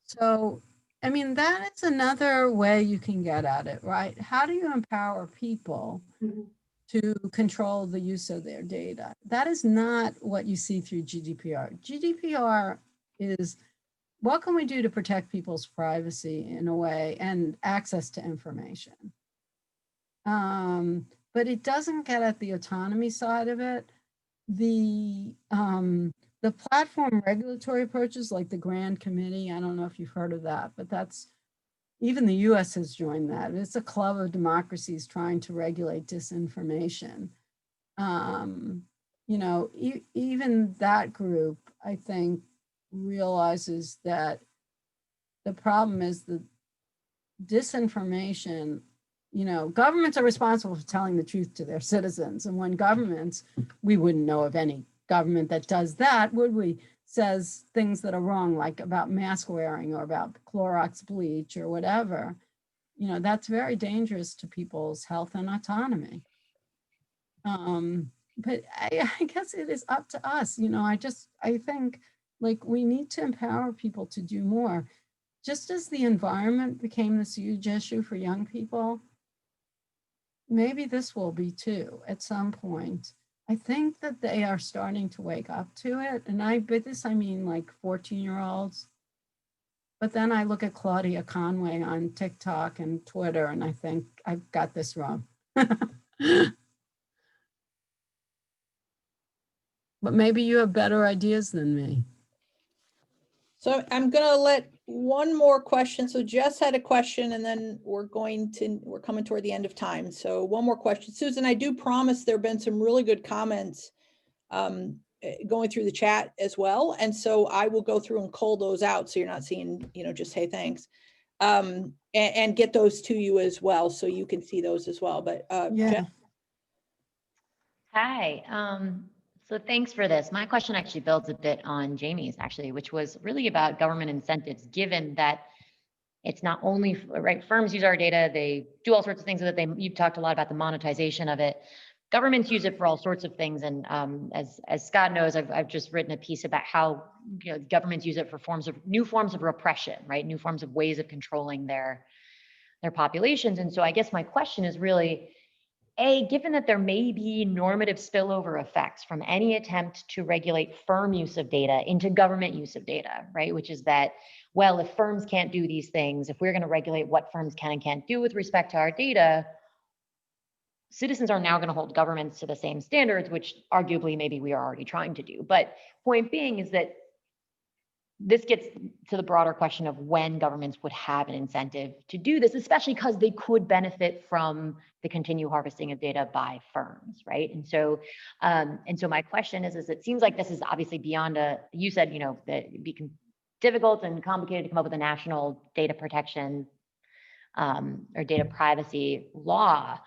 [SPEAKER 3] So, I mean, that is another way you can get at it, right? How do you empower people to control the use of their data? That is not what you see through GDPR. GDPR is what can we do to protect people's privacy in a way and access to information? But it doesn't get at the autonomy side of it. The platform regulatory approaches like the Grand Committee, I don't know if you've heard of that, but that's, even the US has joined that. It's a club of democracies trying to regulate disinformation. You know, even that group, I think, realizes that the problem is the disinformation. You know, governments are responsible for telling the truth to their citizens. And when governments, we wouldn't know of any government that does that, would we? Says things that are wrong, like about mask wearing or about Clorox bleach or whatever. You know, that's very dangerous to people's health and autonomy. But I guess it is up to us. You know, I think like we need to empower people to do more. Just as the environment became this huge issue for young people, maybe this will be too at some point. I think that they are starting to wake up to it. And by this, I mean like 14-year-olds. But then I look at Claudia Conway on TikTok and Twitter, and I think I've got this wrong. But maybe you have better ideas than me.
[SPEAKER 2] So I'm gonna let one more question. So Jess had a question, and then we're coming toward the end of time. So one more question. Susan, I do promise there've been some really good comments going through the chat as well. And so I will go through and cull those out. So you're not seeing, just hey, thanks. And get those to you as well. So you can see those as well. But
[SPEAKER 3] Yeah.
[SPEAKER 2] Jess?
[SPEAKER 9] Hi. So thanks for this. My question actually builds a bit on Jamie's actually, which was really about government incentives, given that it's not only, right, firms use our data, they do all sorts of things with it. You've talked a lot about the monetization of it. Governments use it for all sorts of things. And as Scott knows, I've just written a piece about how governments use it for new forms of repression, right? New forms of ways of controlling their populations. And so I guess my question is really, given that there may be normative spillover effects from any attempt to regulate firm use of data into government use of data, right? Which is that, well, if firms can't do these things, if we're going to regulate what firms can and can't do with respect to our data, citizens are now going to hold governments to the same standards, which arguably maybe we are already trying to do. But point being is that this gets to the broader question of when governments would have an incentive to do this, especially because they could benefit from the continued harvesting of data by firms, right? And so my question is it seems like this is obviously beyond you said, that it'd be difficult and complicated to come up with a national data protection or data privacy law.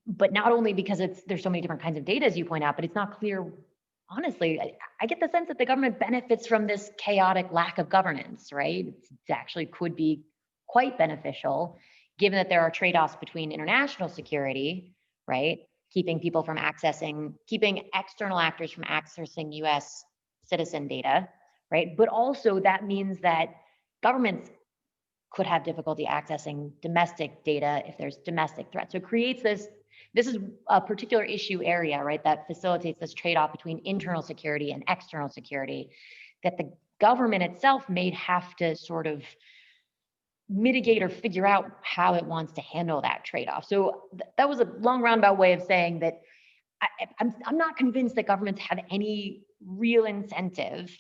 [SPEAKER 9] But not only because there's so many different kinds of data, as you point out, but it's not clear. Honestly, I get the sense that the government benefits from this chaotic lack of governance, right? It actually could be quite beneficial, given that there are trade-offs between international security, right? Keeping external actors from accessing US citizen data, right? But also that means that governments could have difficulty accessing domestic data if there's domestic threats. So it creates this is a particular issue area, right, that facilitates this trade-off between internal security and external security that the government itself may have to sort of mitigate or figure out how it wants to handle that trade-off. So that was a long roundabout way of saying that I'm not convinced that governments have any real incentive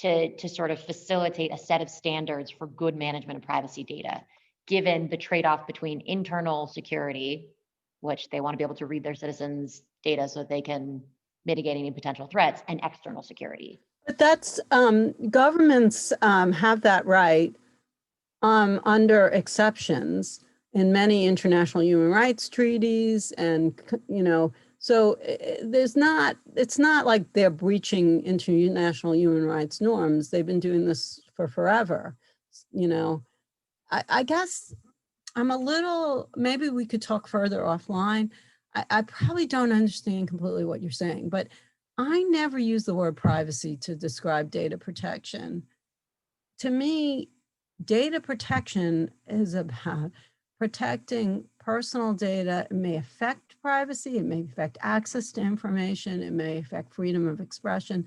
[SPEAKER 9] to sort of facilitate a set of standards for good management of privacy data, given the trade-off between internal security, which they want to be able to read their citizens' data so that they can mitigate any potential threats, and external security.
[SPEAKER 3] But that's, governments have that right under exceptions in many international human rights treaties. And, so it's not like they're breaching international human rights norms. They've been doing this for forever. I guess I'm maybe we could talk further offline. I probably don't understand completely what you're saying, but I never use the word privacy to describe data protection. To me, data protection is about protecting personal data. It may affect privacy, it may affect access to information, it may affect freedom of expression.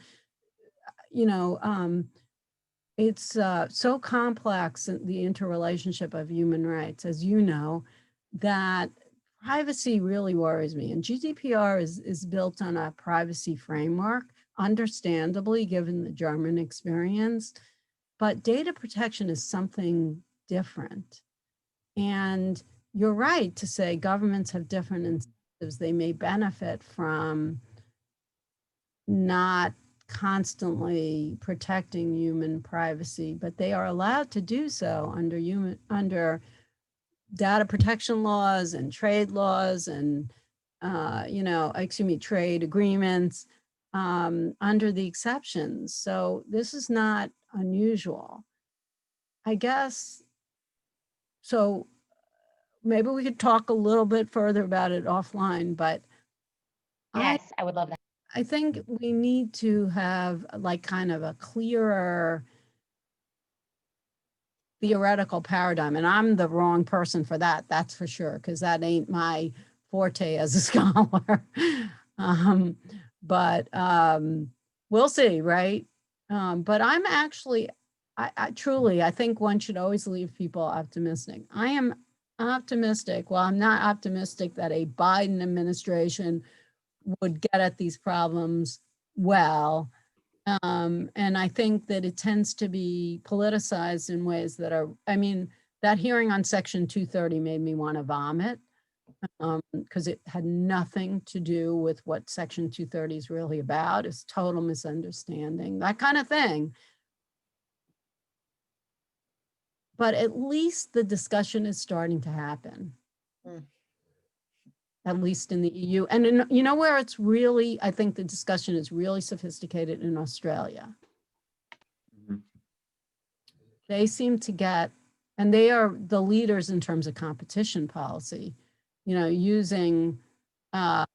[SPEAKER 3] It's so complex, the interrelationship of human rights, as you know, that privacy really worries me. And GDPR is built on a privacy framework, understandably, given the German experience. But data protection is something different. And you're right to say governments have different incentives. They may benefit from not constantly protecting human privacy, but they are allowed to do so under data protection laws and trade laws and trade agreements under the exceptions. So this is not unusual, I guess. So maybe we could talk a little bit further about it offline, but
[SPEAKER 9] Yes, I would love that.
[SPEAKER 3] I think we need to have like kind of a clearer theoretical paradigm, and I'm the wrong person for that, that's for sure, because that ain't my forte as a scholar. But we'll see, right? But I'm actually, I truly, I think one should always leave people optimistic. I am optimistic. Well, I'm not optimistic that a Biden administration would get at these problems well. And I think that it tends to be politicized in ways that are, I mean, that hearing on Section 230 made me want to vomit because it had nothing to do with what Section 230 is really about. It's total misunderstanding, that kind of thing. But at least the discussion is starting to happen. At least in the EU. And in, you know where it's really, I think the discussion is really sophisticated in Australia. They seem to get, and they are the leaders in terms of competition policy, you know, using the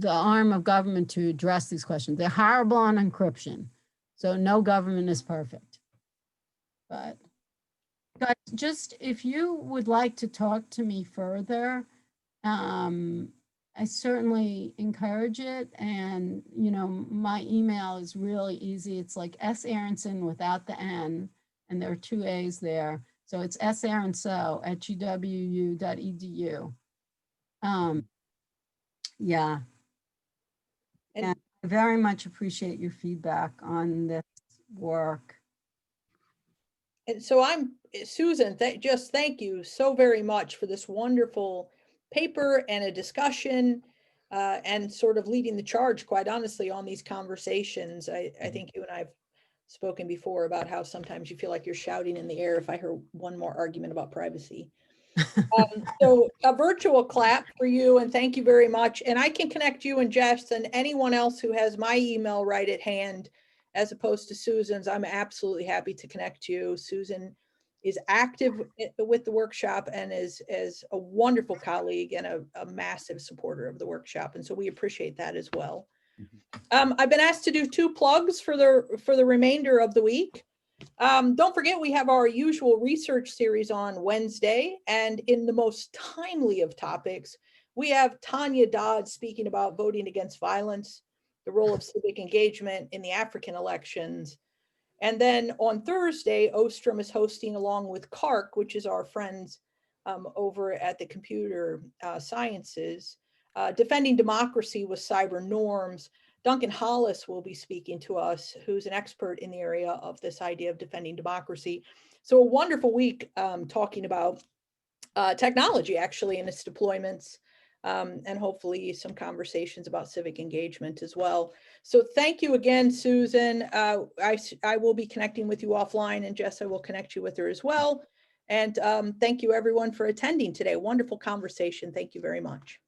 [SPEAKER 3] arm of government to address these questions. They're horrible on encryption. So no government is perfect. But guys, just if you would like to talk to me further, I certainly encourage it. And, you know, my email is really easy. It's like S. Aaronson without the N, and there are 2 A's there. So it's saronso@uwu.edu. Yeah. And I very much appreciate your feedback on this work.
[SPEAKER 2] And so Susan, just thank you so very much for this wonderful paper and a discussion and sort of leading the charge, quite honestly, on these conversations. I think you and I have spoken before about how sometimes you feel like you're shouting in the air if I hear one more argument about privacy. So a virtual clap for you, and thank you very much. And I can connect you and Jess and anyone else who has my email right at hand, as opposed to Susan's. I'm absolutely happy to connect you. Susan is active with the workshop and is a wonderful colleague and a massive supporter of the workshop. And so we appreciate that as well. I've been asked to do 2 plugs for the remainder of the week. Don't forget, we have our usual research series on Wednesday, and in the most timely of topics, we have Tanya Dodd speaking about voting against violence, the role of civic engagement in the African elections. And then on Thursday, Ostrom is hosting, along with CARC, which is our friends over at the Computer Sciences, Defending Democracy with Cyber Norms. Duncan Hollis will be speaking to us, who's an expert in the area of this idea of defending democracy. So a wonderful week talking about technology, actually, and its deployments, and hopefully some conversations about civic engagement as well. So thank you again, Susan. I will be connecting with you offline, and Jess, I will connect you with her as well. And thank you everyone for attending today. Wonderful conversation. Thank you very much.